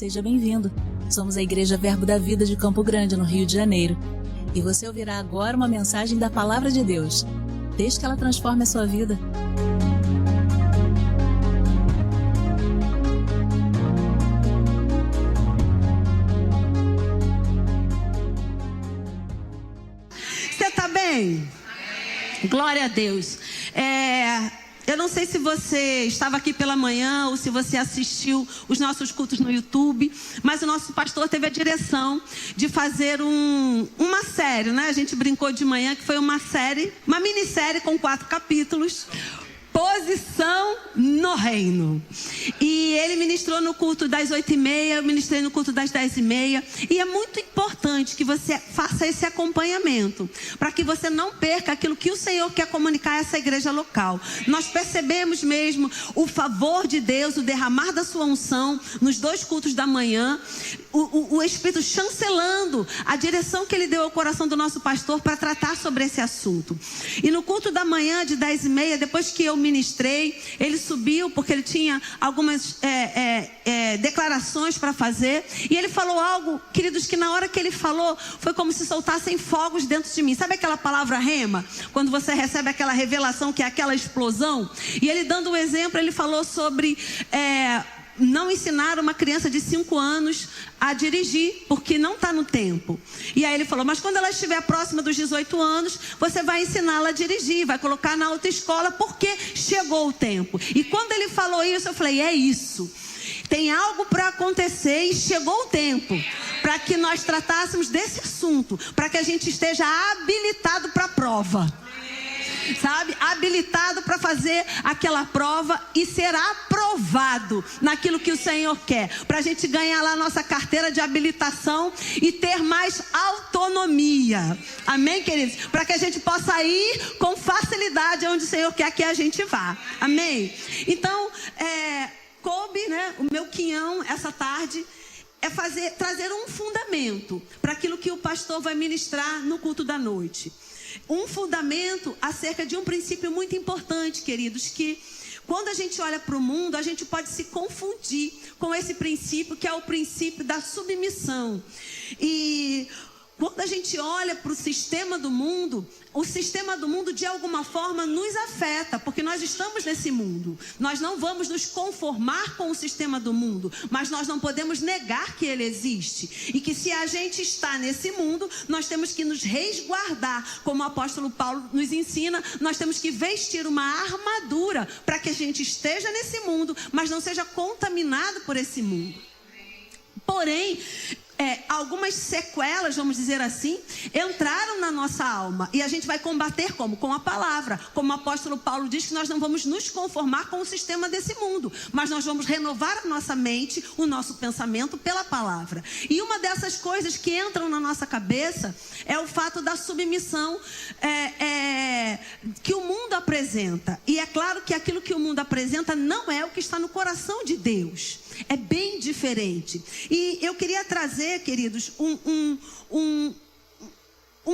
seja bem-vindo. Somos a Igreja Verbo da Vida de Campo Grande, no Rio de Janeiro. E você ouvirá agora uma mensagem da Palavra de Deus. Desde que ela transforme a sua vida. Você está bem? Glória a Deus. Eu não sei se você estava aqui pela manhã ou se você assistiu os nossos cultos no YouTube, mas o nosso pastor teve a direção de fazer uma série, né? A gente brincou de manhã que foi uma minissérie com 4 capítulos. Posição no reino. E ele ministrou no culto das 8h30, eu ministrei no culto das 10h30. E é muito importante que você faça esse acompanhamento, para que você não perca aquilo que o Senhor quer comunicar a essa igreja local. Nós percebemos mesmo o favor de Deus, o derramar da sua unção nos 2 cultos da manhã. O Espírito chancelando a direção que ele deu ao coração do nosso pastor para tratar sobre esse assunto. E no culto da manhã de 10h30, depois que eu ministrei, ele subiu porque ele tinha algumas declarações para fazer. E ele falou algo, queridos, que na hora que ele falou, foi como se soltassem fogos dentro de mim. Sabe aquela palavra rema? Quando você recebe aquela revelação, que é aquela explosão. E ele dando um exemplo, ele falou sobre... não ensinar uma criança de 5 anos a dirigir, porque não está no tempo. E aí ele falou, mas quando ela estiver próxima dos 18 anos, você vai ensiná-la a dirigir, vai colocar na autoescola, porque chegou o tempo. E quando ele falou isso, eu falei, é isso. Tem algo para acontecer e chegou o tempo para que nós tratássemos desse assunto, para que a gente esteja habilitado para a prova. Sabe, habilitado para fazer aquela prova e ser aprovado naquilo que o Senhor quer, para a gente ganhar lá a nossa carteira de habilitação e ter mais autonomia, amém, queridos? Para que a gente possa ir com facilidade onde o Senhor quer que a gente vá, amém? Então, coube, né, o meu quinhão essa tarde trazer um fundamento para aquilo que o pastor vai ministrar no culto da noite. Um fundamento acerca de um princípio muito importante, queridos, que quando a gente olha para o mundo, a gente pode se confundir com esse princípio, que é o princípio da submissão. E quando a gente olha para o sistema do mundo de alguma forma nos afeta, porque nós estamos nesse mundo. Nós não vamos nos conformar com o sistema do mundo, mas nós não podemos negar que ele existe. E que se a gente está nesse mundo, nós temos que nos resguardar, como o apóstolo Paulo nos ensina, nós temos que vestir uma armadura para que a gente esteja nesse mundo, mas não seja contaminado por esse mundo. Porém, algumas sequelas, vamos dizer assim, entraram na nossa alma. E a gente vai combater como? Com a palavra. Como o apóstolo Paulo diz, que nós não vamos nos conformar com o sistema desse mundo, mas nós vamos renovar a nossa mente, o nosso pensamento pela palavra. E uma dessas coisas que entram na nossa cabeça é o fato da submissão que o mundo apresenta. E é claro que aquilo que o mundo apresenta não é o que está no coração de Deus. É bem diferente. E eu queria trazer, queridos, um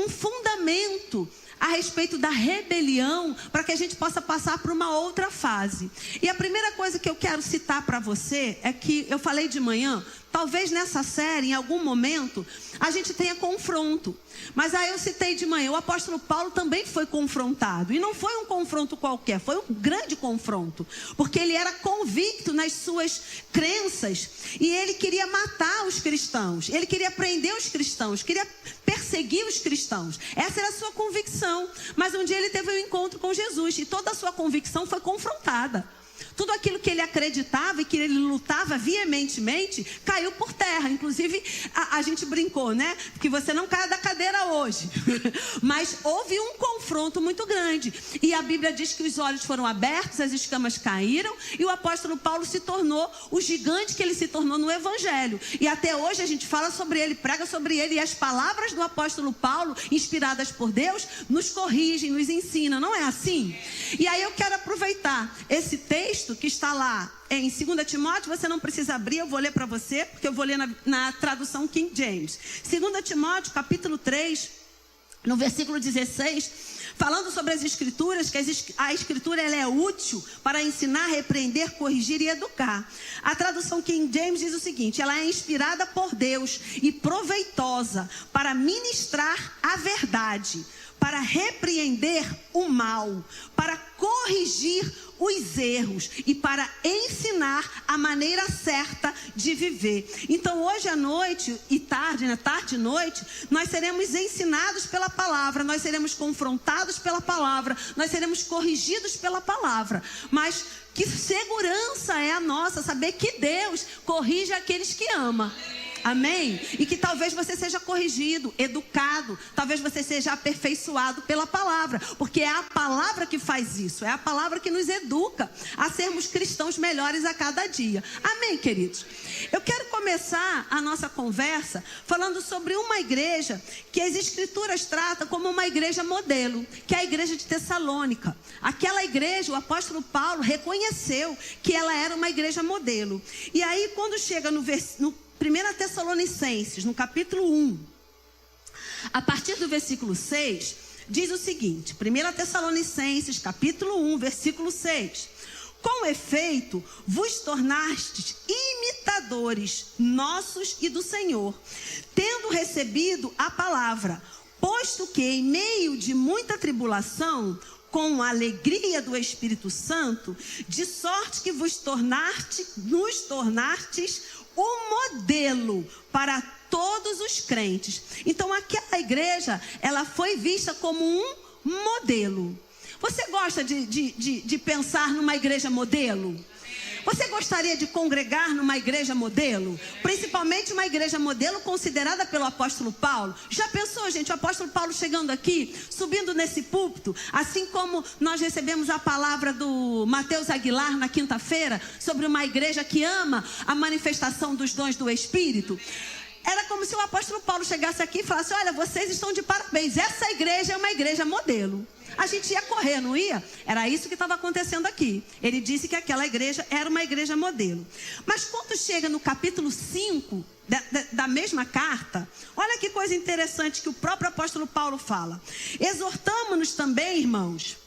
fundamento a respeito da rebelião, para que a gente possa passar por uma outra fase. E a primeira coisa que eu quero citar para você é que eu falei de manhã, talvez nessa série, em algum momento, a gente tenha confronto. Mas aí eu citei de manhã, o apóstolo Paulo também foi confrontado. E não foi um confronto qualquer, foi um grande confronto. Porque ele era convicto nas suas crenças. E ele queria matar os cristãos. Ele queria prender os cristãos. Queria perseguir os cristãos. Essa era a sua convicção. Mas um dia ele teve um encontro com Jesus. E toda a sua convicção foi confrontada. Tudo aquilo que ele acreditava e que ele lutava veementemente caiu por terra. Inclusive, a gente brincou, né? Que você não caia da cadeira hoje. Mas houve um confronto muito grande. E a Bíblia diz que os olhos foram abertos, as escamas caíram. E o apóstolo Paulo se tornou o gigante que ele se tornou no Evangelho. E até hoje a gente fala sobre ele, prega sobre ele. E as palavras do apóstolo Paulo, inspiradas por Deus, nos corrigem, nos ensinam. Não é assim? E aí eu quero aproveitar esse texto que está lá em 2 Timóteo, você não precisa abrir, eu vou ler para você, porque eu vou ler na tradução King James. 2 Timóteo, capítulo 3, no versículo 16, falando sobre as escrituras, que a escritura ela é útil para ensinar, repreender, corrigir e educar. A tradução King James diz o seguinte: ela é inspirada por Deus e proveitosa para ministrar a verdade, para repreender o mal, para corrigir os erros e para ensinar a maneira certa de viver. Então hoje à noite e tarde, tarde e noite, nós seremos ensinados pela palavra, nós seremos confrontados pela palavra, nós seremos corrigidos pela palavra. Mas que segurança é a nossa saber que Deus corrige aqueles que ama. Amém? E que talvez você seja corrigido, educado, talvez você seja aperfeiçoado pela palavra, porque é a palavra que faz isso, é a palavra que nos educa a sermos cristãos melhores a cada dia. Amém, queridos? Eu quero começar a nossa conversa falando sobre uma igreja que as escrituras tratam como uma igreja modelo, que é a igreja de Tessalônica. Aquela igreja, o apóstolo Paulo reconheceu que ela era uma igreja modelo. E aí quando chega no 1 Tessalonicenses, no capítulo 1, a partir do versículo 6, diz o seguinte: 1 Tessalonicenses, capítulo 1, versículo 6: com efeito, vos tornastes imitadores nossos e do Senhor, tendo recebido a palavra, posto que em meio de muita tribulação, com a alegria do Espírito Santo, de sorte que nos tornastes o modelo para todos os crentes. Então aquela igreja, ela foi vista como um modelo. Você gosta de pensar numa igreja modelo? Você gostaria de congregar numa igreja modelo? Principalmente uma igreja modelo considerada pelo apóstolo Paulo. Já pensou, gente, o apóstolo Paulo chegando aqui, subindo nesse púlpito, assim como nós recebemos a palavra do Mateus Aguilar na quinta-feira, sobre uma igreja que ama a manifestação dos dons do Espírito? Era como se o apóstolo Paulo chegasse aqui e falasse: olha, vocês estão de parabéns, essa igreja é uma igreja modelo. A gente ia correr, não ia? Era isso que estava acontecendo aqui. Ele disse que aquela igreja era uma igreja modelo. Mas quando chega no capítulo 5 da mesma carta, olha que coisa interessante que o próprio apóstolo Paulo fala: exortamo-nos também, irmãos,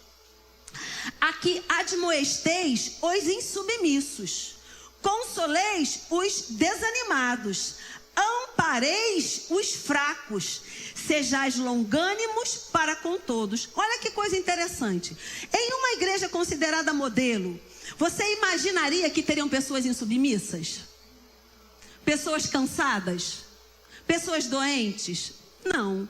a que admoesteis os insubmissos, consoleis os desanimados, ampareis os fracos, sejais longânimos para com todos. Olha que coisa interessante. Em uma igreja considerada modelo, você imaginaria que teriam pessoas insubmissas? Pessoas cansadas? Pessoas doentes? Não.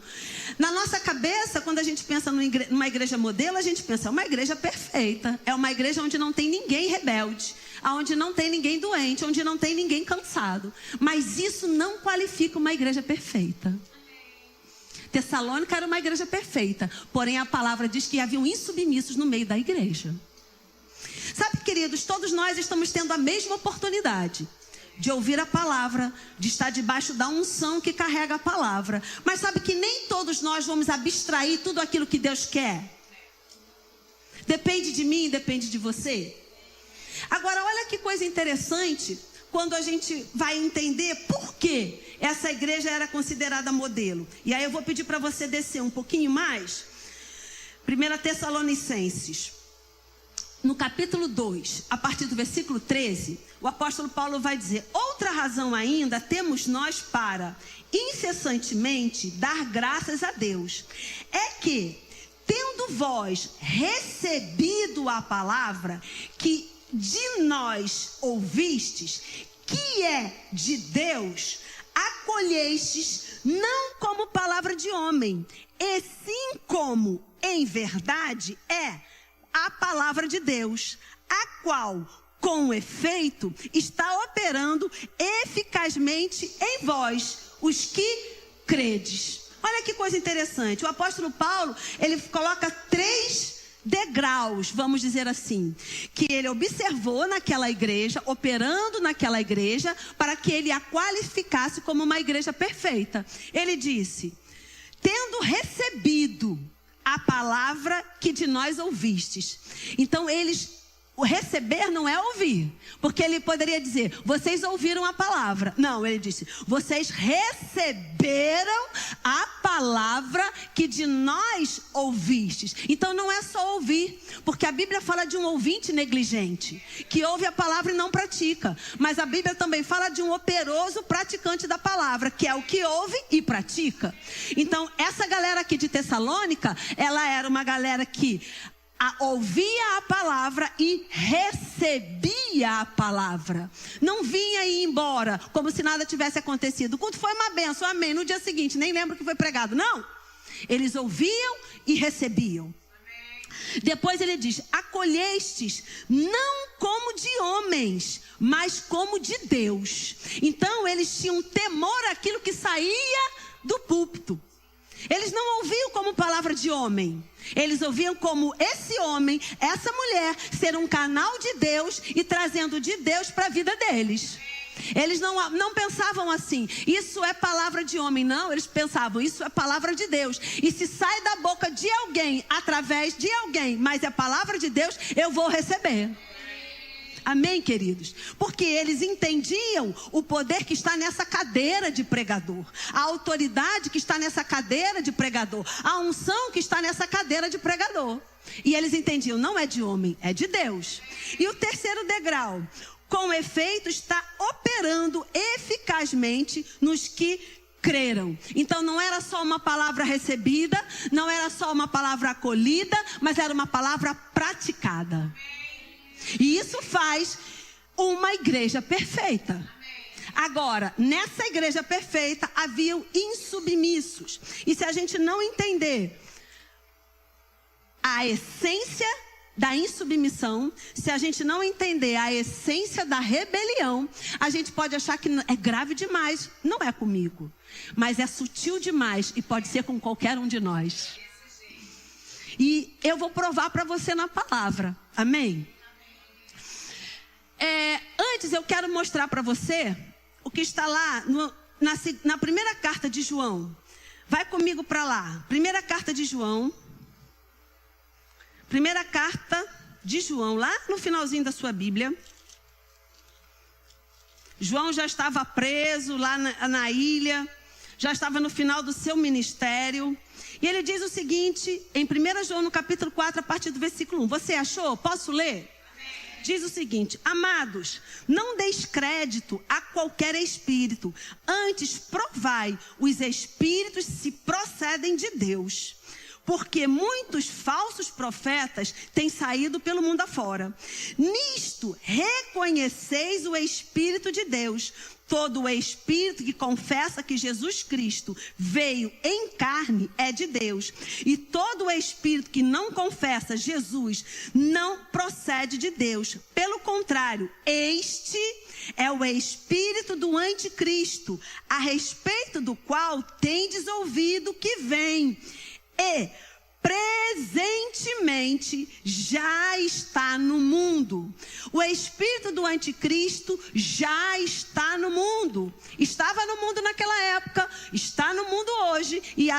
Na nossa cabeça, quando a gente pensa numa igreja modelo, a gente pensa: é uma igreja perfeita, é uma igreja onde não tem ninguém rebelde, onde não tem ninguém doente, onde não tem ninguém cansado. Mas isso não qualifica uma igreja perfeita. Tessalônica era uma igreja perfeita, porém a palavra diz que haviam insubmissos no meio da igreja. Sabe, queridos, todos nós estamos tendo a mesma oportunidade de ouvir a palavra, de estar debaixo da unção que carrega a palavra. Mas sabe que nem todos nós vamos abstrair tudo aquilo que Deus quer. Depende de mim, depende de você. Agora, olha que coisa interessante quando a gente vai entender por que essa igreja era considerada modelo. E aí eu vou pedir para você descer um pouquinho mais. 1 Tessalonicenses, no capítulo 2, a partir do versículo 13, o apóstolo Paulo vai dizer: outra razão ainda temos nós para incessantemente dar graças a Deus, é que, tendo vós recebido a palavra que de nós ouvistes, que é de Deus, acolhestes não como palavra de homem, e sim como, em verdade, é a palavra de Deus, a qual, com efeito, está operando eficazmente em vós, os que credes. Olha que coisa interessante. O apóstolo Paulo, ele coloca 3 degraus, vamos dizer assim, que ele observou naquela igreja, operando naquela igreja, para que ele a qualificasse como uma igreja perfeita. Ele disse: tendo recebido a palavra que de nós ouvistes. Então o receber não é ouvir, porque ele poderia dizer: vocês ouviram a palavra. Não, ele disse: vocês receberam a palavra que de nós ouvistes. Então não é só ouvir, porque a Bíblia fala de um ouvinte negligente, que ouve a palavra e não pratica. Mas a Bíblia também fala de um operoso praticante da palavra, que é o que ouve e pratica. Então essa galera aqui de Tessalônica, ela era uma galera que ouvia a palavra e recebia a palavra. Não vinha e ia embora, como se nada tivesse acontecido. O culto foi uma bênção, amém. No dia seguinte, nem lembro o que foi pregado. Não, eles ouviam e recebiam. Depois ele diz: acolhestes não como de homens, mas como de Deus. Então eles tinham temor àquilo que saía do púlpito. Eles não ouviam como palavra de homem. Eles ouviam como esse homem, essa mulher, ser um canal de Deus e trazendo de Deus para a vida deles. Eles não pensavam assim, isso é palavra de homem. Não, eles pensavam, isso é palavra de Deus. E se sai da boca de alguém, através de alguém, mas é palavra de Deus, eu vou receber. Amém, queridos? Porque eles entendiam o poder que está nessa cadeira de pregador, a autoridade que está nessa cadeira de pregador, a unção que está nessa cadeira de pregador. E eles entendiam, não é de homem, é de Deus. E o terceiro degrau, com efeito, está operando eficazmente nos que creram. Então não era só uma palavra recebida, não era só uma palavra acolhida, mas era uma palavra praticada. E isso faz uma igreja perfeita. Agora, nessa igreja perfeita haviam insubmissos. E se a gente não entender a essência da insubmissão, se a gente não entender a essência da rebelião, a gente pode achar que é grave demais. Não é comigo, mas é sutil demais e pode ser com qualquer um de nós. E eu vou provar para você na palavra. Amém? Antes eu quero mostrar para você o que está lá na primeira carta de João. Vai comigo para lá. Primeira carta de João. Primeira carta de João, lá no finalzinho da sua Bíblia. João já estava preso lá na ilha, já estava no final do seu ministério. E ele diz o seguinte, em 1 João, no capítulo 4, a partir do versículo 1. Você achou? Posso ler? Diz o seguinte: amados, não deis crédito a qualquer espírito, antes provai os espíritos se procedem de Deus. Porque muitos falsos profetas têm saído pelo mundo afora. Nisto reconheceis o Espírito de Deus. Todo o espírito que confessa que Jesus Cristo veio em carne é de Deus. E todo o espírito que não confessa Jesus não procede de Deus. Pelo contrário, este é o espírito do anticristo, a respeito do qual tendes ouvido que vem. E presentemente já está no mundo. O espírito do anticristo já está no mundo. Estava no mundo naquela época, está no mundo hoje, e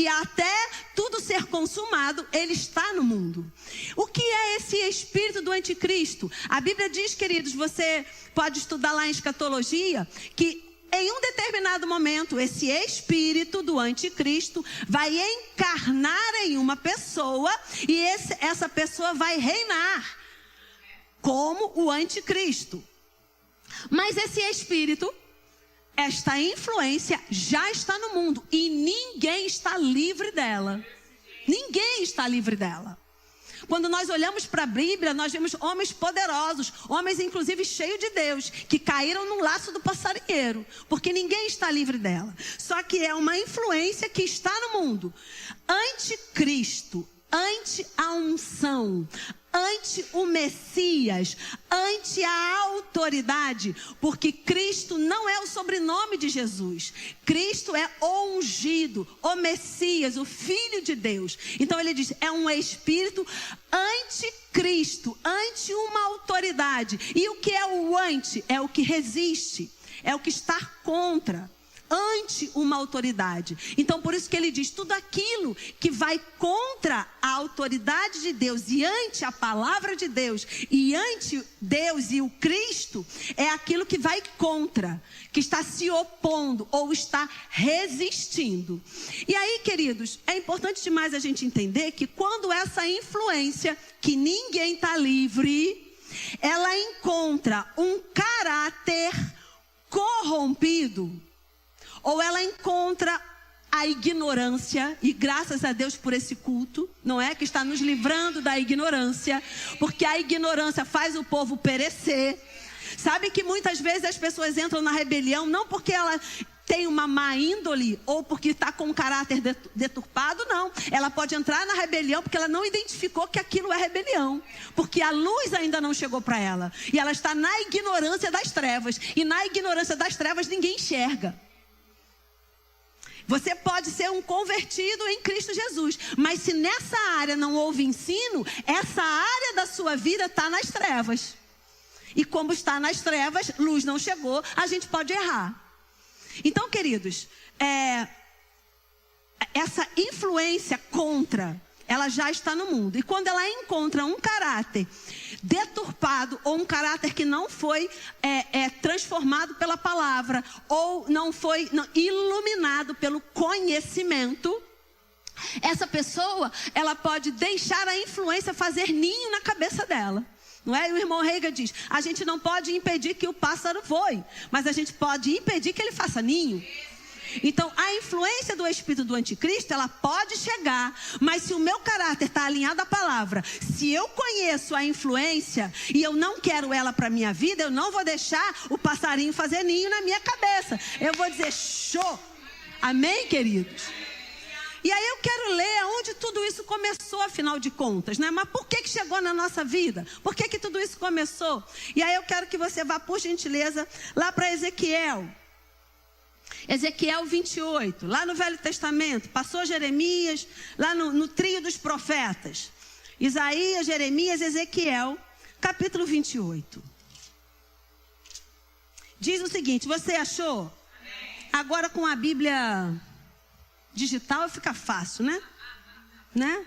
até tudo ser consumado, ele está no mundo. O que é esse espírito do anticristo? A Bíblia diz, queridos, você pode estudar lá em escatologia, que em um determinado momento, esse espírito do anticristo vai encarnar em uma pessoa e essa pessoa vai reinar como o anticristo. Mas esse espírito, esta influência já está no mundo e ninguém está livre dela. Ninguém está livre dela. Quando nós olhamos para a Bíblia, nós vemos homens poderosos, homens inclusive cheios de Deus, que caíram no laço do passarinheiro, porque ninguém está livre dela. Só que é uma influência que está no mundo. Anticristo, ante a unção, ante o Messias, ante a autoridade, porque Cristo não é o sobrenome de Jesus. Cristo é o ungido, o Messias, o Filho de Deus. Então ele diz, é um espírito anticristo, ante uma autoridade. E o que é o anti? É o que resiste, é o que está contra ante uma autoridade. Então, por isso que ele diz, tudo aquilo que vai contra a autoridade de Deus e ante a palavra de Deus e ante Deus e o Cristo, é aquilo que vai contra, que está se opondo ou está resistindo. E aí, queridos, é importante demais a gente entender que quando essa influência, que ninguém está livre, ela encontra um caráter corrompido, ou ela encontra a ignorância, e graças a Deus por esse culto, não é? Que está nos livrando da ignorância, porque a ignorância faz o povo perecer. Sabe que muitas vezes as pessoas entram na rebelião, não porque ela tem uma má índole, ou porque está com um caráter deturpado, não. Ela pode entrar na rebelião porque ela não identificou que aquilo é rebelião, porque a luz ainda não chegou para ela, e ela está na ignorância das trevas, e na ignorância das trevas ninguém enxerga. Você pode ser um convertido em Cristo Jesus, mas se nessa área não houve ensino, essa área da sua vida está nas trevas. E como está nas trevas, luz não chegou, a gente pode errar. Então, queridos, essa influência contra, ela já está no mundo. E quando ela encontra um caráter deturpado, ou um caráter que não foi transformado pela palavra, ou não foi iluminado pelo conhecimento, essa pessoa, ela pode deixar a influência fazer ninho na cabeça dela. Não é? E o irmão Reiga diz, a gente não pode impedir que o pássaro voe, mas a gente pode impedir que ele faça ninho. Então, a influência do espírito do anticristo, ela pode chegar, mas se o meu caráter está alinhado à palavra, se eu conheço a influência e eu não quero ela para a minha vida, eu não vou deixar o passarinho fazer ninho na minha cabeça. Eu vou dizer, show! Amém, queridos? E aí eu quero ler onde tudo isso começou, afinal de contas, né? Mas por que chegou na nossa vida? Por que tudo isso começou? E aí eu quero que você vá, por gentileza, lá para Ezequiel. Ezequiel 28, lá no Velho Testamento. Passou Jeremias, lá no trio dos profetas. Isaías, Jeremias, Ezequiel, capítulo 28. Diz o seguinte, você achou? Agora com a Bíblia digital fica fácil, né?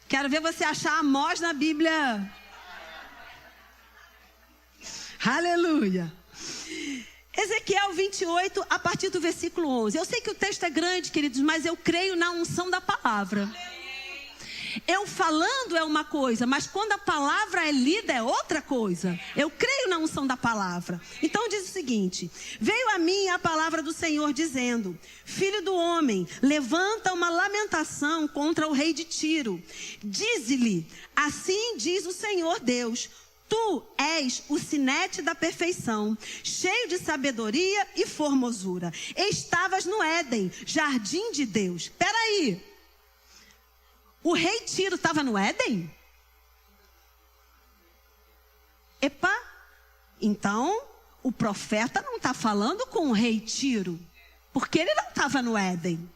Quero ver você achar Amós na Bíblia. Aleluia. Ezequiel 28, a partir do versículo 11. Eu sei que o texto é grande, queridos, mas eu creio na unção da palavra. Eu falando é uma coisa, mas quando a palavra é lida é outra coisa. Eu creio na unção da palavra. Então diz o seguinte: veio a mim a palavra do Senhor dizendo: filho do homem, levanta uma lamentação contra o rei de Tiro. Dize-lhe, assim diz o Senhor Deus: tu és o sinete da perfeição, cheio de sabedoria e formosura. Estavas no Éden, jardim de Deus. Espera aí. O rei Tiro estava no Éden? Epa, então o profeta não está falando com o rei Tiro, porque ele não estava no Éden.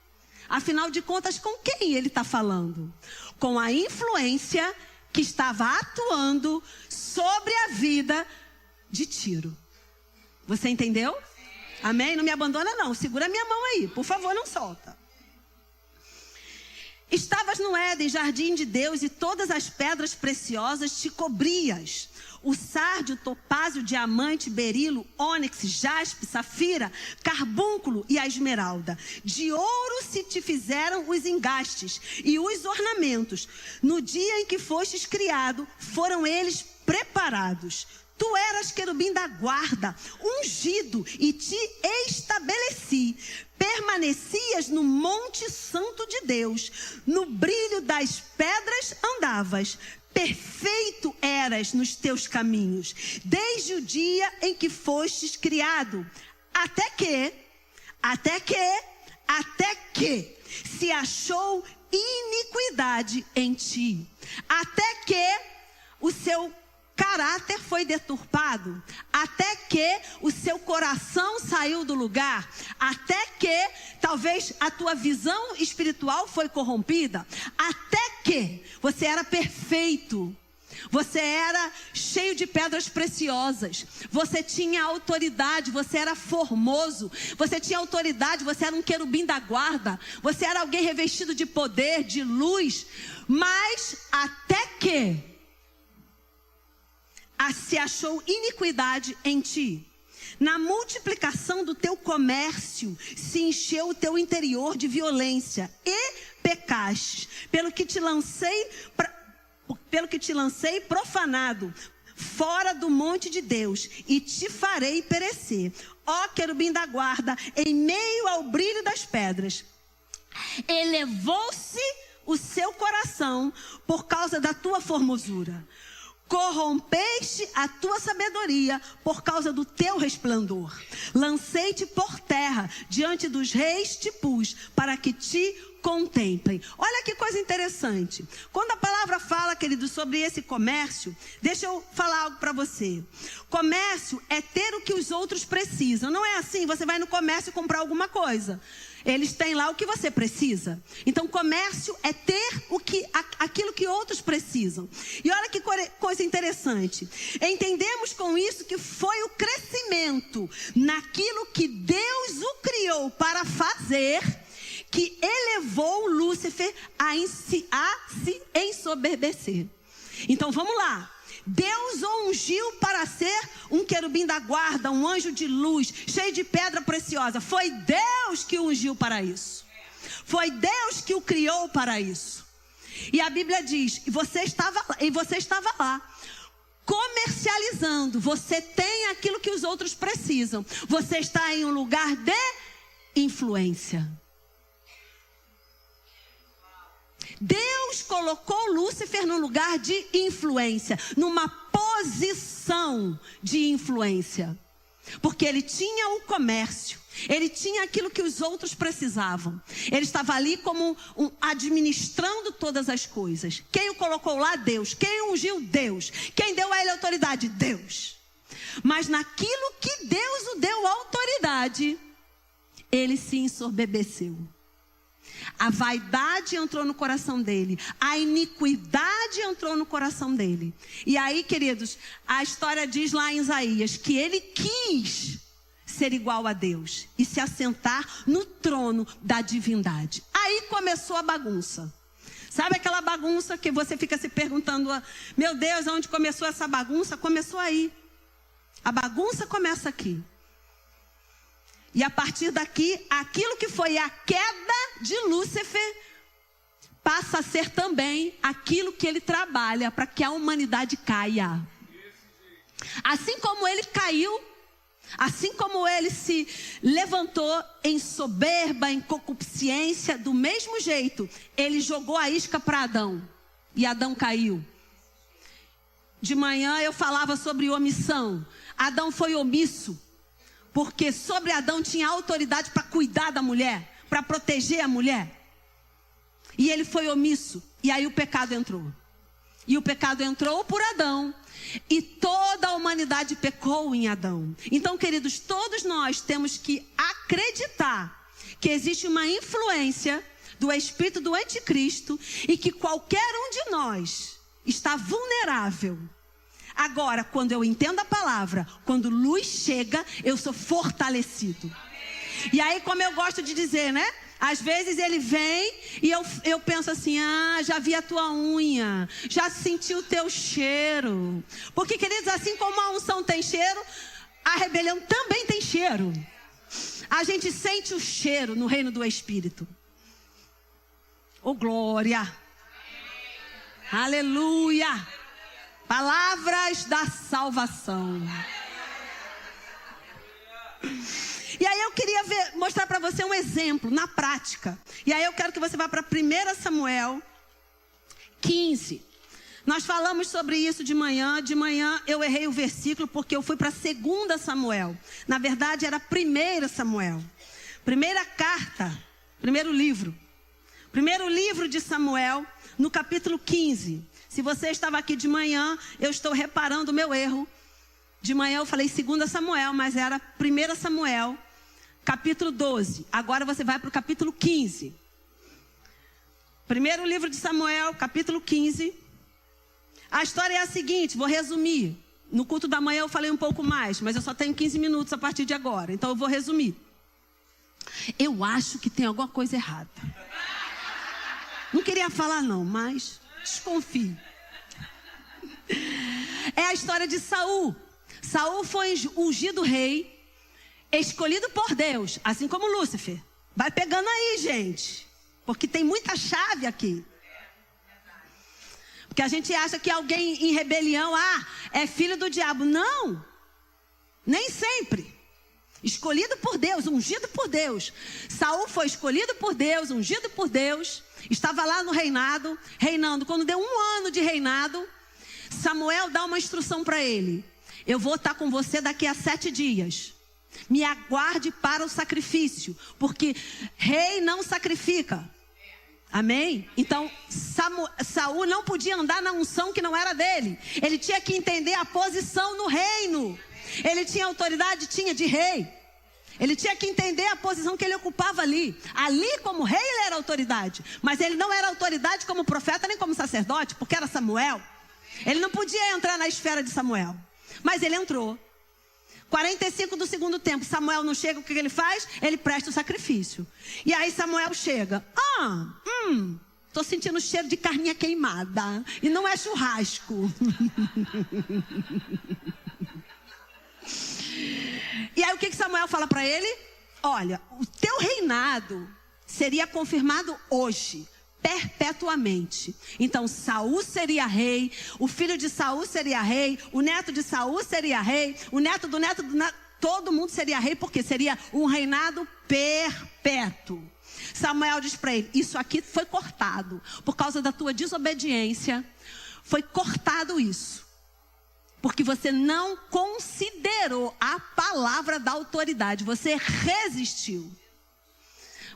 Afinal de contas, com quem ele está falando? Com a influência que estava atuando sobre a vida de Tiro. Você entendeu? Amém? Não me abandona não, segura minha mão aí, por favor, não solta. Estavas no Éden, jardim de Deus, e todas as pedras preciosas te cobrias. O sárdio, topázio, diamante, berilo, ônix, jaspe, safira, carbúnculo e a esmeralda. De ouro se te fizeram os engastes e os ornamentos. No dia em que fostes criado, foram eles preparados. Tu eras querubim da guarda, ungido, e te estabeleci. Permanecias no monte santo de Deus. No brilho das pedras andavas. Perfeito eras nos teus caminhos, desde o dia em que fostes criado. Até que se achou iniquidade em ti. Até que o seu caráter foi deturpado, até que o seu coração saiu do lugar, até que talvez a tua visão espiritual foi corrompida, até que você era perfeito, Você era cheio de pedras preciosas. Você tinha autoridade, você era formoso. Você tinha autoridade, você era um querubim da guarda. Você era alguém revestido de poder, de luz. Mas até que se achou iniquidade em ti. Na multiplicação do teu comércio, se encheu o teu interior de violência e pecaste, pelo que te lancei profanado, fora do monte de Deus, e te farei perecer. Ó querubim da guarda, em meio ao brilho das pedras, elevou-se o seu coração por causa da tua formosura. Corrompeste a tua sabedoria por causa do teu resplandor. Lancei-te por terra, diante dos reis te pus, para que te contemplem. Olha que coisa interessante. Quando a palavra fala, querido, sobre esse comércio, deixa eu falar algo para você. Comércio é ter o que os outros precisam. Não é assim, você vai no comércio comprar alguma coisa. Eles têm lá o que você precisa. Então, comércio é ter aquilo que outros precisam. E olha que coisa interessante. Entendemos com isso que foi o crescimento naquilo que Deus o criou para fazer, que elevou Lúcifer a se ensoberbecer. Então, vamos lá. Deus o ungiu para ser um querubim da guarda, um anjo de luz, cheio de pedra preciosa. Foi Deus que o ungiu para isso. Foi Deus que o criou para isso. E a Bíblia diz, e você estava lá, comercializando. Você tem aquilo que os outros precisam. Você está em um lugar de influência. Deus colocou Lúcifer num lugar de influência, numa posição de influência. Porque ele tinha o comércio, ele tinha aquilo que os outros precisavam. Ele estava ali como administrando todas as coisas. Quem o colocou lá? Deus. Quem o ungiu? Deus. Quem deu a ele autoridade? Deus. Mas naquilo que Deus o deu autoridade, ele se ensoberbeceu. A vaidade entrou no coração dele. A iniquidade entrou no coração dele. E aí, queridos, a história diz lá em Isaías que ele quis ser igual a Deus e se assentar no trono da divindade. Aí começou a bagunça. Sabe aquela bagunça que você fica se perguntando, meu Deus, onde começou essa bagunça? Começou aí. A bagunça começa aqui. E a partir daqui, aquilo que foi a queda de Lúcifer passa a ser também aquilo que ele trabalha para que a humanidade caia. Assim como ele caiu, assim como ele se levantou em soberba, em concupiscência, do mesmo jeito, ele jogou a isca para Adão e Adão caiu. De manhã eu falava sobre omissão. Adão foi omisso. Porque sobre Adão tinha autoridade para cuidar da mulher, para proteger a mulher. E ele foi omisso. E aí o pecado entrou. E o pecado entrou por Adão. E toda a humanidade pecou em Adão. Então, queridos, todos nós temos que acreditar que existe uma influência do espírito do anticristo e que qualquer um de nós está vulnerável. Agora, quando eu entendo a palavra, quando luz chega, eu sou fortalecido. E aí, como eu gosto de dizer, né? Às vezes ele vem e eu penso assim, já vi a tua unha, já senti o teu cheiro. Porque, queridos, assim como a unção tem cheiro, a rebelião também tem cheiro. A gente sente o cheiro no reino do Espírito. Oh, glória! Aleluia! Palavras da salvação. E aí eu queria mostrar para você um exemplo na prática. E aí eu quero que você vá para 1 Samuel 15. Nós falamos sobre isso de manhã. De manhã eu errei o versículo porque eu fui para 2 Samuel. Na verdade era 1 Samuel. Primeira carta, primeiro livro. Primeiro livro de Samuel, no capítulo 15. Se você estava aqui de manhã, eu estou reparando o meu erro. De manhã eu falei 2 Samuel, mas era 1 Samuel, capítulo 12. Agora você vai para o capítulo 15. Primeiro livro de Samuel, capítulo 15. A história é a seguinte, vou resumir. No culto da manhã eu falei um pouco mais, mas eu só tenho 15 minutos a partir de agora. Então eu vou resumir. Eu acho que tem alguma coisa errada. Não queria falar não, mas desconfio. É a história de Saul. Saul foi ungido rei, escolhido por Deus, assim como Lúcifer. Vai pegando aí, gente, porque tem muita chave aqui. Porque a gente acha que alguém em rebelião, é filho do diabo. Não, nem sempre. Escolhido por Deus, ungido por Deus. Saul foi escolhido por Deus, ungido por Deus. Estava lá no reinado, reinando. Quando deu 1 ano de reinado, Samuel dá uma instrução para ele. Eu vou estar com você daqui a 7 dias. Me aguarde para o sacrifício, porque rei não sacrifica. Amém? Então, Saul não podia andar na unção que não era dele. Ele tinha que entender a posição no reino. Ele tinha autoridade, tinha de rei. Ele tinha que entender a posição que ele ocupava ali. Ali, como rei, ele era autoridade. Mas ele não era autoridade como profeta, nem como sacerdote, porque era Samuel. Ele não podia entrar na esfera de Samuel. Mas ele entrou. 45 do segundo tempo, Samuel não chega, o que ele faz? Ele presta o sacrifício. E aí Samuel chega. Tô sentindo cheiro de carninha queimada. E não é churrasco. E aí o que Samuel fala para ele? Olha, o teu reinado seria confirmado hoje, perpetuamente. Então Saul seria rei, o filho de Saul seria rei, o neto de Saul seria rei, o neto do neto, todo mundo seria rei, porque seria um reinado perpétuo. Samuel diz para ele, isso aqui foi cortado, por causa da tua desobediência, foi cortado isso. Porque você não considerou a palavra da autoridade, você resistiu.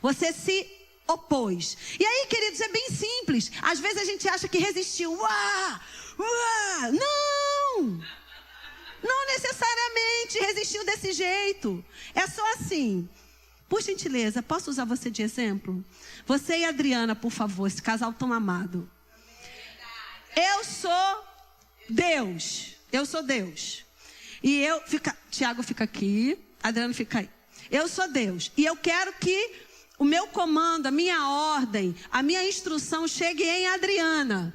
Você se opôs. E aí, queridos, é bem simples. Às vezes a gente acha que resistiu. Não necessariamente resistiu desse jeito. É só assim. Por gentileza, posso usar você de exemplo? Você e a Adriana, por favor, esse casal tão amado. Eu sou Deus. Eu sou Deus. E Tiago fica aqui, Adriana fica aí. Eu sou Deus. E eu quero que o meu comando, a minha ordem, a minha instrução chegue em Adriana.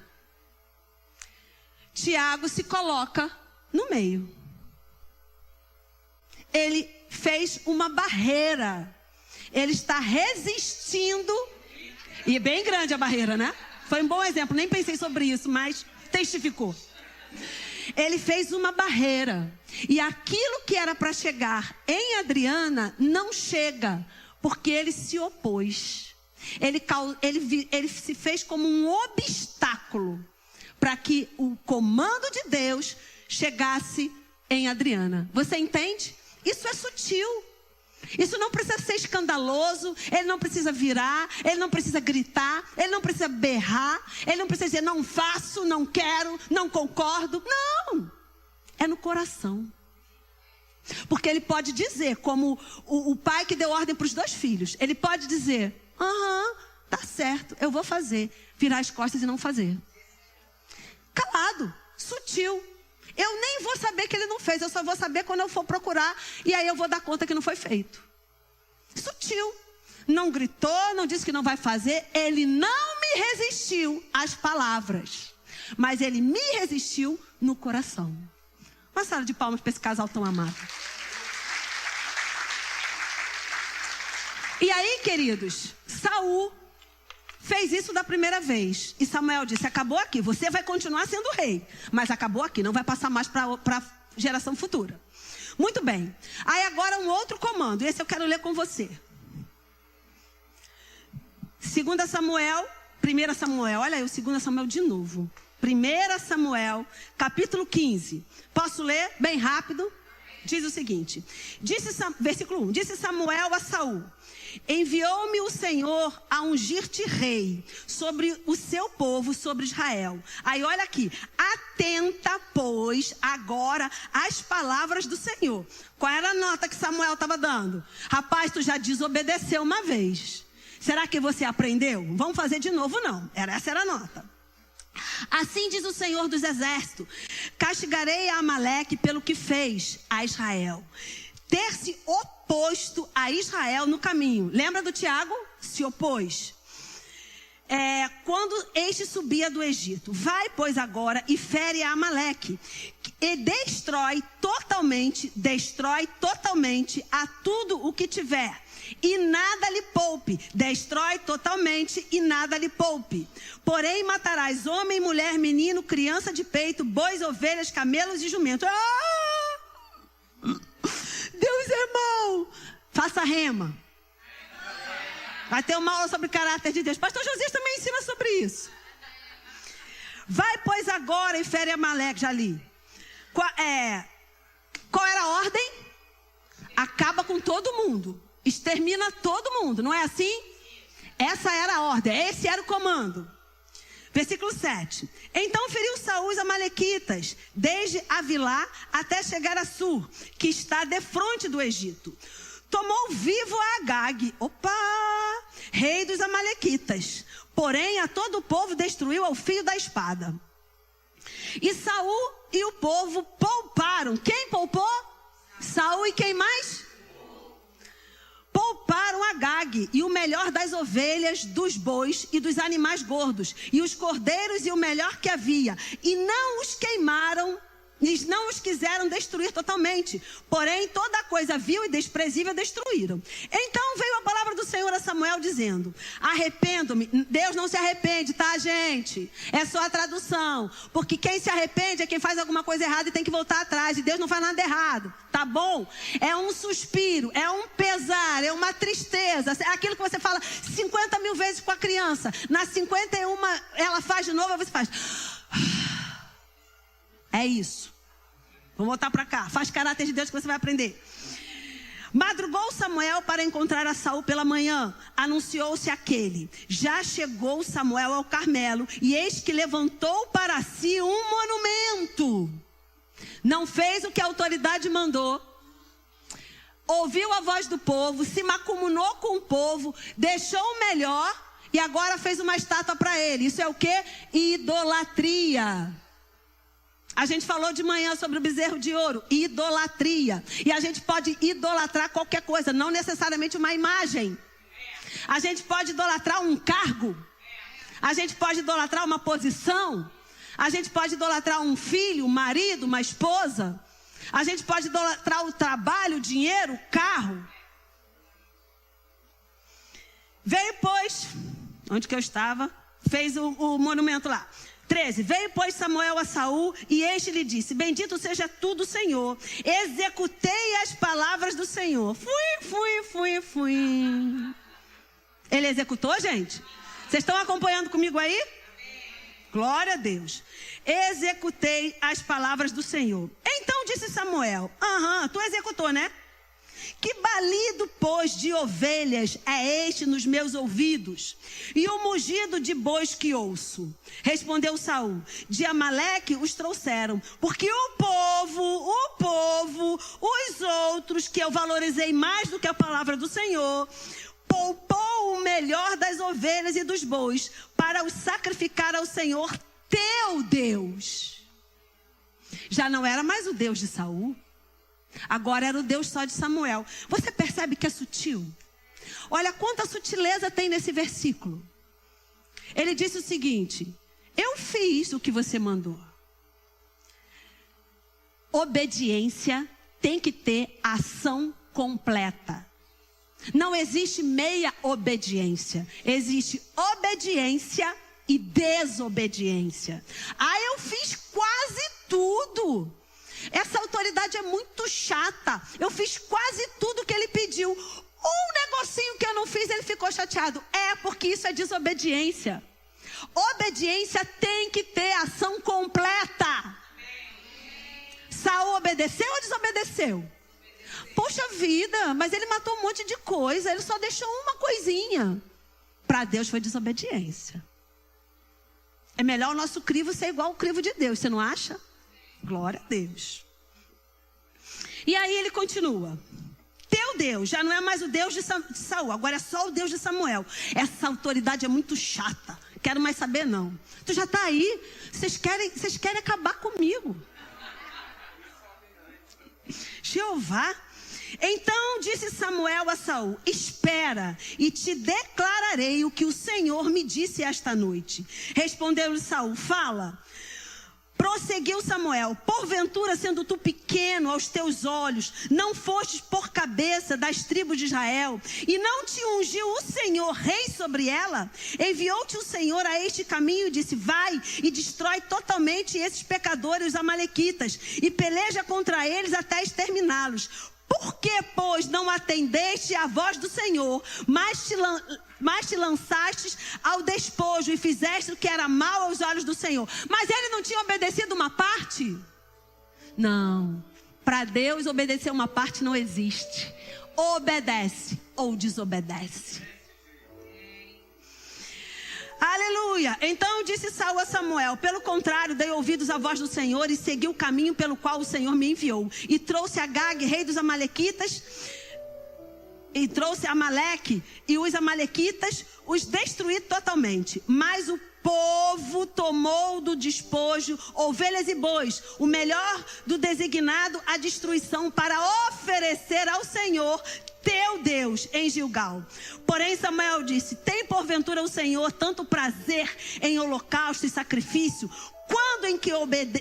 Tiago se coloca no meio. Ele fez uma barreira. Ele está resistindo. E é bem grande a barreira, né? Foi um bom exemplo. Nem pensei sobre isso, mas testificou. Ele fez uma barreira. E aquilo que era para chegar em Adriana não chega. Porque ele se opôs. Ele se fez como um obstáculo para que o comando de Deus chegasse em Adriana. Você entende? Isso é sutil. Isso não precisa ser escandaloso. Ele não precisa virar. Ele não precisa gritar. Ele não precisa berrar. Ele não precisa dizer não faço, não quero, não concordo. Não. É no coração. Porque ele pode dizer, como o pai que deu ordem para os 2 filhos. Ele pode dizer, tá certo, eu vou fazer. Virar as costas e não fazer. Calado, sutil. Eu nem vou saber que ele não fez, eu só vou saber quando eu for procurar. E aí eu vou dar conta que não foi feito. Sutil. Não gritou, não disse que não vai fazer. Ele não me resistiu às palavras. Mas ele me resistiu no coração. Uma salva de palmas para esse casal tão amado. E aí, queridos, Saul fez isso da primeira vez. E Samuel disse, acabou aqui, você vai continuar sendo rei. Mas acabou aqui, não vai passar mais para a geração futura. Muito bem. Aí agora um outro comando, esse eu quero ler com você. 2 Samuel, 1 Samuel, olha aí o 2 Samuel de novo. 1 Samuel, capítulo 15. Posso ler bem rápido? Diz o seguinte. Versículo 1. Disse Samuel a Saul. Enviou-me o Senhor a ungir-te rei sobre o seu povo, sobre Israel. Aí olha aqui. Atenta, pois, agora às palavras do Senhor. Qual era a nota que Samuel estava dando? Rapaz, tu já desobedeceu uma vez. Será que você aprendeu? Vamos fazer de novo, não. Essa era a nota. Assim diz o Senhor dos Exércitos: castigarei a Amaleque pelo que fez a Israel. Ter se oposto a Israel no caminho. Lembra do Tiago? Se opôs. Quando este subia do Egito. Vai, pois, agora e fere a Amaleque. E destrói totalmente a tudo o que tiver. E nada lhe poupe. Destrói totalmente e nada lhe poupe. Porém matarás homem, mulher, menino, criança de peito, bois, ovelhas, camelos e jumentos. Deus é mau. Faça rema. Vai ter uma aula sobre caráter de Deus. Pastor Josias também ensina sobre isso. Vai, pois, agora e fere Amaleque. Já li. Qual era a ordem? Acaba com todo mundo. Extermina todo mundo, não é assim? Essa era a ordem, esse era o comando. Versículo 7. Então feriu Saul os amalequitas, desde Avilá até chegar a Sur, que está defronte do Egito. Tomou vivo a Agag, rei dos amalequitas. Porém a todo o povo destruiu ao fio da espada. E Saul e o povo pouparam. Quem poupou? Saul e quem mais? Pouparam Agag e o melhor das ovelhas, dos bois e dos animais gordos, e os cordeiros e o melhor que havia, e não os queimaram, eles não os quiseram destruir totalmente, porém toda coisa vil e desprezível destruíram. Então veio a palavra do Senhor a Samuel dizendo: arrependo-me. Deus não se arrepende, tá, gente? É só a tradução, porque quem se arrepende é quem faz alguma coisa errada e tem que voltar atrás, e Deus não faz nada errado, tá bom? É um suspiro, é um pesar, é uma tristeza, é aquilo que você fala 50 mil vezes com a criança, na 51 ela faz de novo, você faz... É isso. Vamos voltar para cá. Faz caráter de Deus que você vai aprender. Madrugou Samuel para encontrar a Saul pela manhã. Anunciou-se aquele. Já chegou Samuel ao Carmelo. E eis que levantou para si um monumento. Não fez o que a autoridade mandou. Ouviu a voz do povo. Se macumunou com o povo. Deixou o melhor. E agora fez uma estátua para ele. Isso é o quê? Idolatria. A gente falou de manhã sobre o bezerro de ouro, idolatria. E a gente pode idolatrar qualquer coisa, não necessariamente uma imagem. A gente pode idolatrar um cargo. A gente pode idolatrar uma posição. A gente pode idolatrar um filho, um marido, uma esposa. A gente pode idolatrar o trabalho, o dinheiro, o carro. Veio, pois, onde que eu estava? Fez o monumento lá. 13. Veio, pois, Samuel a Saul, e este lhe disse: bendito seja tu do Senhor. Executei as palavras do Senhor. Fui. Ele executou, gente? Vocês estão acompanhando comigo aí? Glória a Deus. Executei as palavras do Senhor. Então disse Samuel: tu executou, né? Que balido, pois, de ovelhas é este nos meus ouvidos, e o mugido de bois que ouço? Respondeu Saul: de Amaleque os trouxeram, porque o povo, os outros, que eu valorizei mais do que a palavra do Senhor, poupou o melhor das ovelhas e dos bois, para os sacrificar ao Senhor teu Deus. Já não era mais o Deus de Saul. Agora era o Deus só de Samuel. Você percebe que é sutil? Olha quanta sutileza tem nesse versículo. Ele disse o seguinte: eu fiz o que você mandou. Obediência tem que ter ação completa. Não existe meia obediência. Existe obediência e desobediência. Eu fiz quase tudo. Essa autoridade é muito chata. Eu fiz quase tudo que ele pediu. Um negocinho que eu não fiz, ele ficou chateado. Porque isso é desobediência. Obediência tem que ter ação completa. Saul obedeceu ou desobedeceu? Poxa vida, mas ele matou um monte de coisa. Ele só deixou uma coisinha. Para Deus foi desobediência. É melhor o nosso crivo ser igual ao crivo de Deus, você não acha? Glória a Deus. E aí ele continua: teu Deus já não é mais o Deus de Saul, agora é só o Deus de Samuel. Essa autoridade é muito chata. quero mais saber não. Tu já está aí, vocês querem acabar comigo. Jeová. Então disse Samuel a Saul: espera, e te declararei o que o Senhor me disse esta noite. Respondeu-lhe Saul: fala. Prosseguiu Samuel: porventura, sendo tu pequeno aos teus olhos, não fostes por cabeça das tribos de Israel, e não te ungiu o Senhor rei sobre ela? Enviou-te o Senhor a este caminho e disse: vai e destrói totalmente esses pecadores, os amalequitas, e peleja contra eles até exterminá-los. Por que, pois, não atendeste à voz do Senhor, mas te lançastes ao despojo e fizeste o que era mal aos olhos do Senhor? Mas ele não tinha obedecido uma parte? Não. Para Deus, obedecer uma parte não existe. Ou obedece ou desobedece. Aleluia. Então disse Saul a Samuel: pelo contrário, dei ouvidos à voz do Senhor e segui o caminho pelo qual o Senhor me enviou. E trouxe Agag, rei dos amalequitas, e trouxe Amaleque, e os amalequitas os destruí totalmente. Mas o povo tomou do despojo ovelhas e bois, o melhor do designado à destruição, para oferecer ao Senhor teu Deus em Gilgal. Porém Samuel disse: tem porventura o Senhor tanto prazer em holocausto e sacrifício, quando em que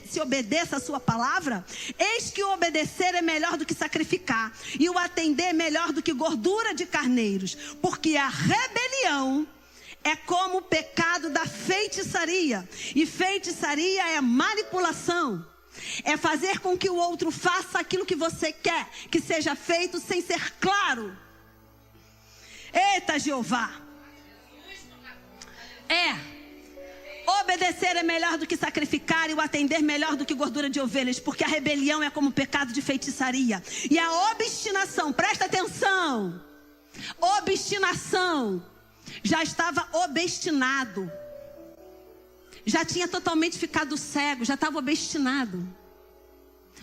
se obedeça a sua palavra? Eis que o obedecer é melhor do que sacrificar, e o atender é melhor do que gordura de carneiros, porque a rebelião é como o pecado da feitiçaria, e feitiçaria é manipulação. É fazer com que o outro faça aquilo que você quer que seja feito sem ser claro. Eita, Jeová. Obedecer é melhor do que sacrificar, e o atender melhor do que gordura de ovelhas, porque a rebelião é como o pecado de feitiçaria. E a obstinação, presta atenção, obstinação, já estava obstinado. Já tinha totalmente ficado cego, já estava obstinado.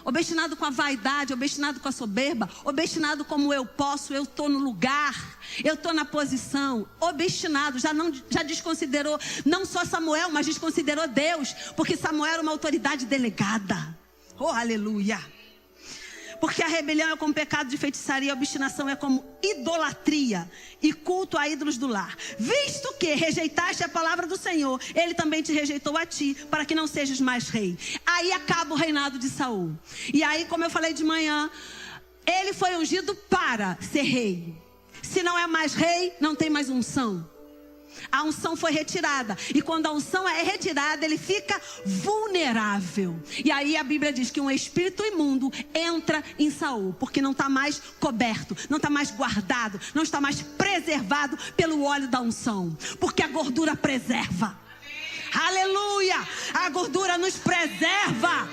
Obstinado com a vaidade, obstinado com a soberba, obstinado como eu posso, eu estou no lugar, eu estou na posição. Obstinado, já desconsiderou não só Samuel, mas desconsiderou Deus, porque Samuel era uma autoridade delegada. Oh, aleluia! Porque a rebelião é como pecado de feitiçaria, a obstinação é como idolatria e culto a ídolos do lar. Visto que rejeitaste a palavra do Senhor, ele também te rejeitou a ti, para que não sejas mais rei. Aí acaba o reinado de Saul. E aí, como eu falei de manhã, ele foi ungido para ser rei. Se não é mais rei, não tem mais unção. A unção foi retirada. E quando a unção é retirada, ele fica vulnerável. E aí a Bíblia diz que um espírito imundo entra em Saul, porque não está mais coberto, não está mais guardado, não está mais preservado pelo óleo da unção. Porque a gordura preserva. Aleluia! A gordura nos preserva.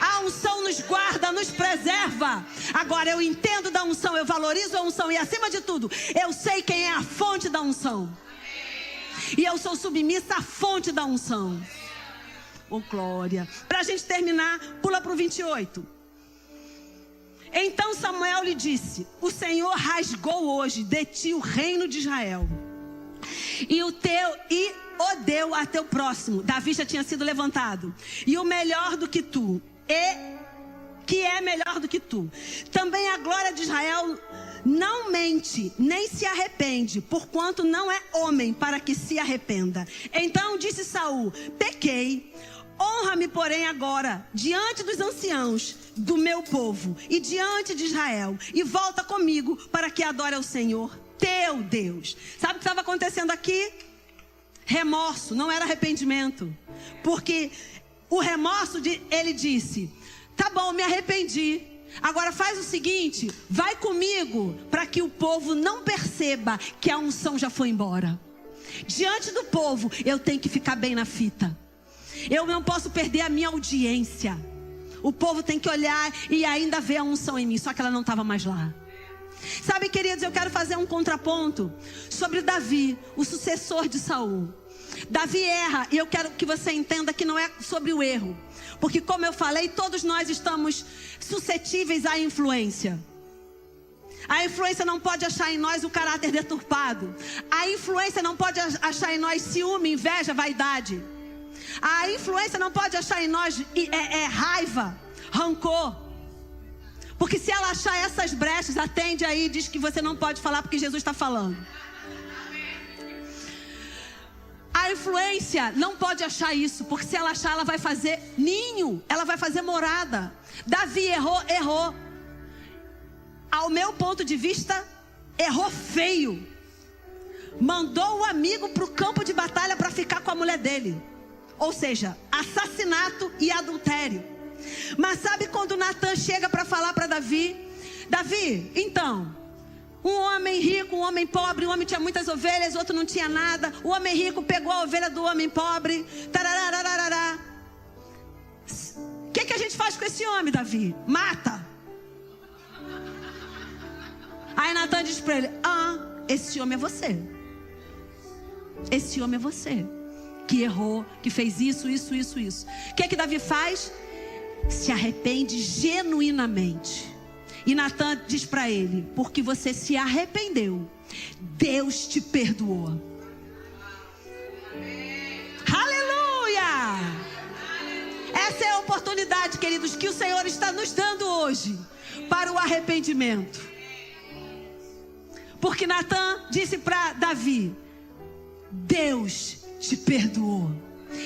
A unção nos guarda, nos preserva. Agora eu entendo da unção, eu valorizo a unção. E acima de tudo, eu sei quem é a fonte da unção. E eu sou submissa à fonte da unção. Oh, glória. Para a gente terminar, pula para o 28. Então Samuel lhe disse: o Senhor rasgou hoje de ti o reino de Israel, e o deu a teu próximo. Davi já tinha sido levantado. E o melhor do que tu, que é melhor do que tu. Também a glória de Israel não mente, nem se arrepende, porquanto não é homem para que se arrependa. Então disse Saul: pequei, honra-me porém agora diante dos anciãos do meu povo e diante de Israel, e volta comigo para que adore ao Senhor teu Deus. Sabe o que estava acontecendo aqui? Remorso, não era arrependimento. Porque o remorso, ele disse: tá bom, me arrependi. Agora faz o seguinte, vai comigo, para que o povo não perceba que a unção já foi embora. Diante do povo, eu tenho que ficar bem na fita. Eu não posso perder a minha audiência. O povo tem que olhar e ainda ver a unção em mim, só que ela não estava mais lá. Sabe, queridos, eu quero fazer um contraponto sobre Davi, o sucessor de Saul. Davi erra, e eu quero que você entenda que não é sobre o erro. Porque, como eu falei, todos nós estamos suscetíveis à influência. A influência não pode achar em nós o caráter deturpado. A influência não pode achar em nós ciúme, inveja, vaidade. A influência não pode achar em nós raiva, rancor. Porque se ela achar essas brechas, atende aí e diz que você não pode falar porque Jesus está falando. A influência não pode achar isso, porque se ela achar, ela vai fazer ninho, ela vai fazer morada. Davi errou. Ao meu ponto de vista, errou feio. Mandou o amigo para o campo de batalha para ficar com a mulher dele. Ou seja, assassinato e adultério. Mas sabe quando Natan chega para falar para Davi? Davi, então, um homem rico, um homem pobre, um homem tinha muitas ovelhas, outro não tinha nada. O homem rico pegou a ovelha do homem pobre. O que a gente faz com esse homem, Davi? Mata. Aí Natan diz para ele: esse homem é você. Esse homem é você. Que errou, que fez isso. O que Davi faz? Se arrepende genuinamente. E Natan diz para ele: porque você se arrependeu, Deus te perdoou. Aleluia! Essa é a oportunidade, queridos, que o Senhor está nos dando hoje para o arrependimento. Porque Natan disse para Davi: Deus te perdoou.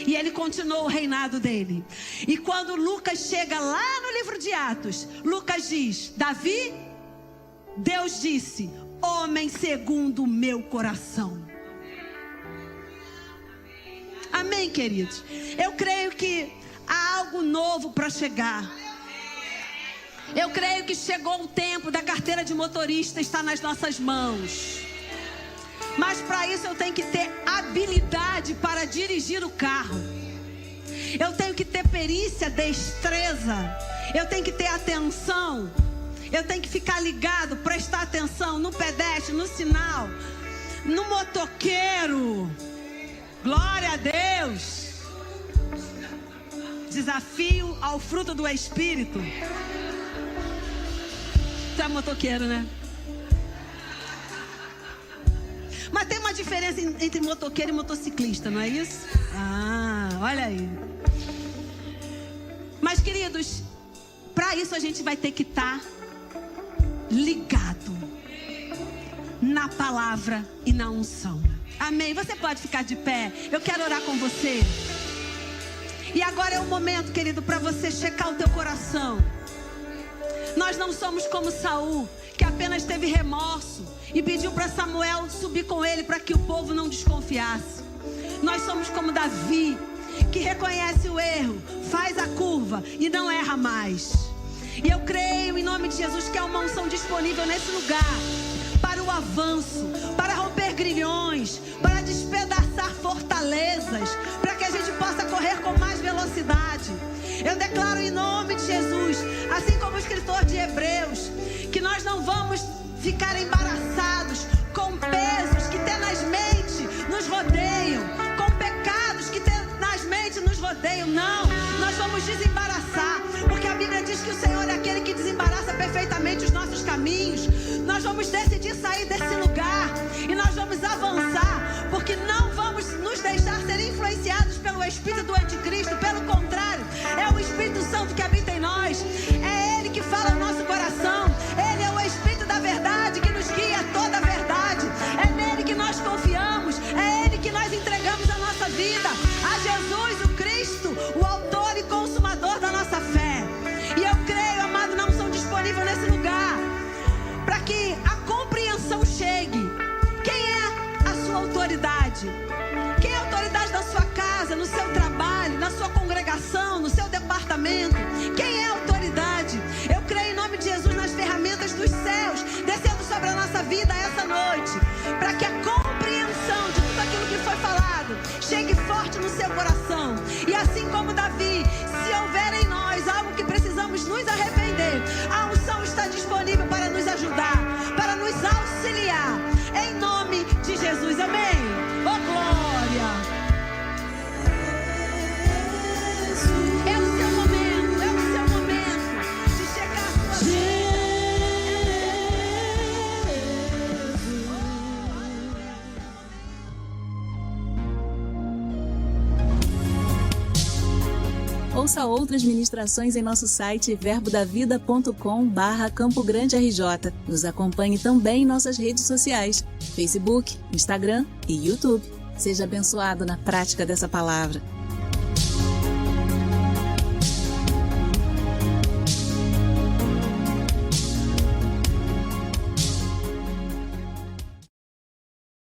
E ele continuou o reinado dele. E quando Lucas chega lá no livro de Atos, Lucas diz: Davi, Deus disse: homem segundo o meu coração. Amém, queridos? Eu creio que há algo novo para chegar. Eu creio que chegou o tempo da carteira de motorista estar nas nossas mãos. Mas para isso eu tenho que ter habilidade para dirigir o carro. Eu tenho que ter perícia, destreza. Eu tenho que ter atenção. Eu tenho que ficar ligado, prestar atenção no pedestre, no sinal, no motoqueiro. Glória a Deus. Desafio ao fruto do Espírito. Tu é motoqueiro, né? Mas tem uma diferença entre motoqueiro e motociclista, não é isso? Olha aí. Mas, queridos, para isso a gente vai ter que estar ligado na palavra e na unção. Amém? Você pode ficar de pé? Eu quero orar com você. E agora é o momento, querido, para você checar o teu coração. Nós não somos como Saul, que apenas teve remorso e pediu para Samuel subir com ele para que o povo não desconfiasse. Nós somos como Davi, que reconhece o erro, faz a curva e não erra mais. E eu creio em nome de Jesus que há uma unção disponível nesse lugar para o avanço, para romper grilhões, para despedaçar fortalezas, para que a gente possa correr com mais velocidade. Eu declaro em nome de Jesus, assim como o escritor de Hebreus, que nós não vamos ficar embaraçados com pesos que tenazmente nos rodeiam, com pecados que tenazmente nos rodeiam. Não, nós vamos desembaraçar, porque a Bíblia diz que o Senhor é aquele que desembaraça perfeitamente os nossos caminhos. Nós vamos decidir sair desse lugar e nós vamos avançar, porque não vamos nos deixar ser influenciados pelo espírito do anticristo. Pelo contrário, é o Espírito Santo que habita em nós, é Ele que fala no nosso coração. Ele é o Espírito da verdade que nos guia a toda a verdade. É nele que nós confiamos, é Ele que nós entregamos a nossa vida, a Jesus, o Cristo, o autor e consumador da nossa fé. E eu creio, amado, na unção disponível nesse lugar, para que a compreensão chegue. Quem é a sua autoridade? Quem é a autoridade da sua casa, no seu trabalho, na sua congregação, no seu departamento? Quem é a autoridade? Eu creio em nome de Jesus nas ferramentas dos céus descendo sobre a nossa vida essa noite, para que a compreensão de tudo aquilo que foi falado chegue forte no seu coração. E assim como Davi, se houver em nós algo que precisamos nos arrepender, a unção está disponível para nos ajudar, para nos auxiliar, em nome de Jesus. Amém? Oh, glória! É o seu momento de chegar a sua vida. Ouça outras ministrações em nosso site verbodavida.com/Campo Grande RJ. Nos acompanhe também em nossas redes sociais, Facebook, Instagram e YouTube. Seja abençoado na prática dessa palavra.